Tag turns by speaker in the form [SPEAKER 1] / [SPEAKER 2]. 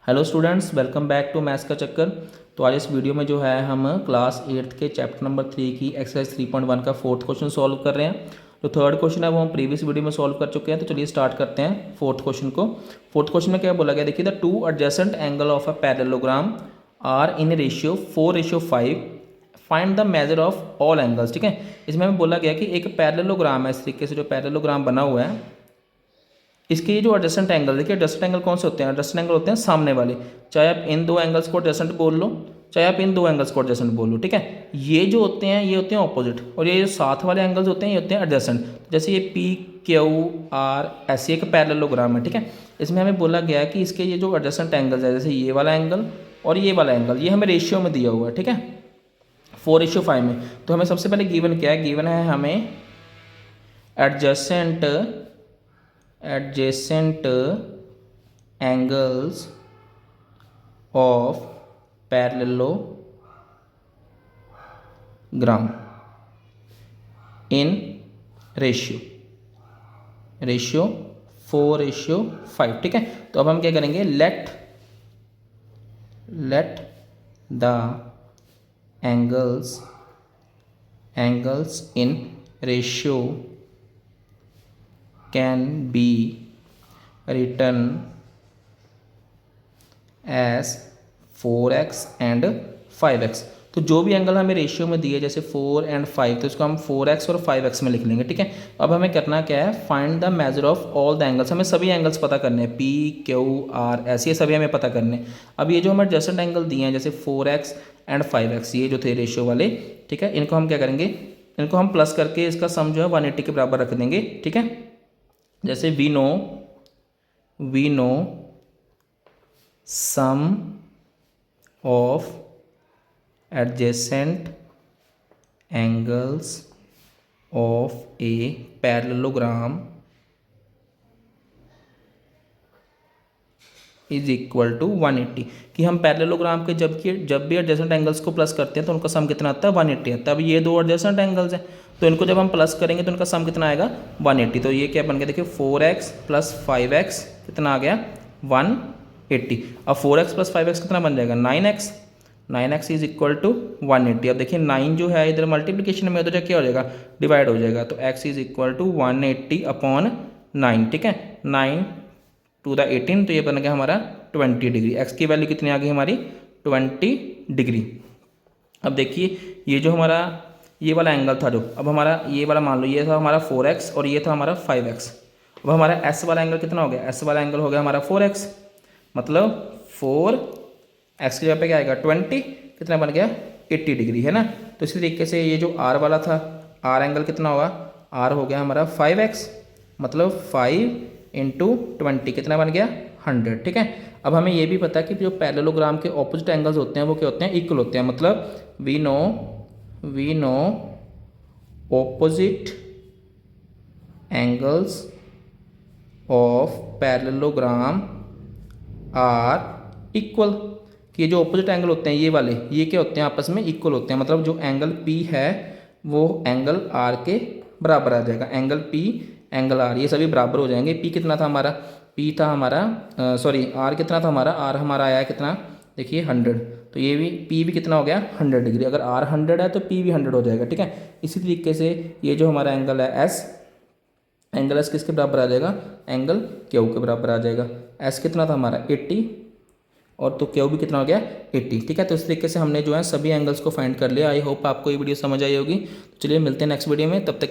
[SPEAKER 1] Hello students, welcome back to maths का चक्कर। तो आज इस वीडियो में जो है हम क्लास 8th के चैप्टर नंबर 3 की एक्सरसाइज 3.1 का फोर्थ क्वेश्चन सॉल्व कर रहे हैं। जो थर्ड क्वेश्चन है वो हम प्रीवियस वीडियो में सॉल्व कर चुके हैं। तो चलिए स्टार्ट करते हैं फोर्थ क्वेश्चन को। फोर्थ क्वेश्चन में क्या बोला गया, देखिए, the two adjacent angle of a parallelogram are in ratio 4:5, find the measure of all angles. ठीक है, इसमें हमें बोला गया कि एक पैरेललोग्राम है, इस तरीके से जो पैरेललोग्राम बना हुआ है, इसके ये जो एडजस्टेंट एंगल, देखिए एडजस्टेंट एंगल कौन से होते हैं, एडजस्टेंट एंगल होते हैं सामने वाले। चाहे आप इन दो एंगल्स को एडजस्टेंट बोल लो, चाहे आप इन दो एंगल्स को एडजस्टेंट बोल लो। ठीक है, ये जो होते हैं ये होते हैं ऑपोजिट, और ये जो साथ वाले एंगल्स होते हैं ये होते हैं एडजस्टेंट। जैसे ये पी क्यू आर ऐसे एक पैरेललोग्राम है। ठीक है, इसमें हमें बोला गया है कि इसके ये जो एडजस्टेंट एंगल्स है, जैसे ये वाला एंगल और ये वाला एंगल, ये हमें रेशियो में दिया हुआ है। ठीक है, 4:5 में। तो हमें सबसे पहले गिवन क्या है, गिवन है हमें adjacent angles of parallelogram in ratio 4:5। ठीक है, तो अब हम क्या करेंगे, let the angles in ratio can be written as 4x and 5x। तो जो भी एंगल हमें रेशियो में दिए, जैसे 4 और 5, तो इसको हम 4x और 5x में लिख लेंगे। ठीक है, अब हमें करना क्या है, find the measure of all the angles. हमें सभी एंगल्स पता करने हैं, पी क्यू आर ऐसे सभी हमें पता करने हैं। अब ये जो हमें एडजस्टेंट एंगल दिए हैं, जैसे 4x एंड 5x, ये जो थे रेशियो वाले, ठीक है, इनको हम क्या करेंगे, इनको हम प्लस करके इसका सम जो है 180 के बराबर रख देंगे। ठीक है, जैसे we know sum of adjacent angles of a parallelogram is equal to 180। कि हम पैरेललोग्राम के जब भी एडजेसेंट एंगल्स को प्लस करते हैं तो उनका सम कितना आता है, 180 आता है। अब ये दो एडजेसेंट एंगल्स हैं, तो इनको जब हम प्लस करेंगे तो उनका सम कितना आएगा, 180। तो ये क्या बन गया, देखिए 4x प्लस 5x कितना आ गया, 180। अब 4x प्लस 5x कितना बन जाएगा, 9x इज इक्वल टू 180। अब देखिए 9 जो है इधर मल्टीप्लिकेशन में, उधर क्या हो जाएगा, डिवाइड हो जाएगा। तो x is equal to 180 upon 9। ठीक है, 9 टू द 18, तो ये बन गया हमारा 20 डिग्री। x की वैल्यू कितनी आ गई हमारी, 20 डिग्री। अब देखिए ये जो हमारा ये वाला एंगल था, जो अब हमारा ये वाला मान लो, ये था हमारा 4x और ये था हमारा 5x। अब हमारा s वाला एंगल कितना हो गया, s वाला एंगल हो गया हमारा 4x, मतलब 4x की जगह पे क्या आएगा, 20, कितना बन गया, 80 डिग्री, है ना। तो इसी तरीके से ये जो r वाला था, r एंगल कितना होगा, r हो गया हमारा 5x, मतलब 5 इंटू 20 कितना बन गया, 100। ठीक है, अब हमें ये भी पता है कि जो पैरेललोग्राम के ऑपोजिट एंगल्स होते हैं वो क्या होते हैं, इक्वल होते हैं। मतलब we know opposite angles of parallelogram are equal. कि ये जो ऑपोजिट एंगल होते हैं ये वाले, ये क्या होते हैं, आपस में इक्वल होते हैं। मतलब जो एंगल P है वो एंगल R के बराबर आ जाएगा। एंगल P एंगल R ये सभी बराबर हो जाएंगे। P कितना था हमारा, P था हमारा R कितना था हमारा, R हमारा आया कितना, देखिए 100। तो ये भी P भी कितना हो गया, 100 डिग्री। अगर R 100 है तो P भी 100 हो जाएगा। ठीक है, इसी तरीके से ये जो हमारा एंगल है S, एंगल S किसके बराबर आ जाएगा, एंगल Q के बराबर आ जाएगा। S कितना था हमारा 80, और तो Q भी कितना हो गया, 80। ठीक है, तो इस तरीके से हमने जो है सभी एंगल्स को फाइंड कर लिया। आई होप आपको ये वीडियो समझ आई होगी। तो चलिए मिलते हैं नेक्स्ट वीडियो में, तब तक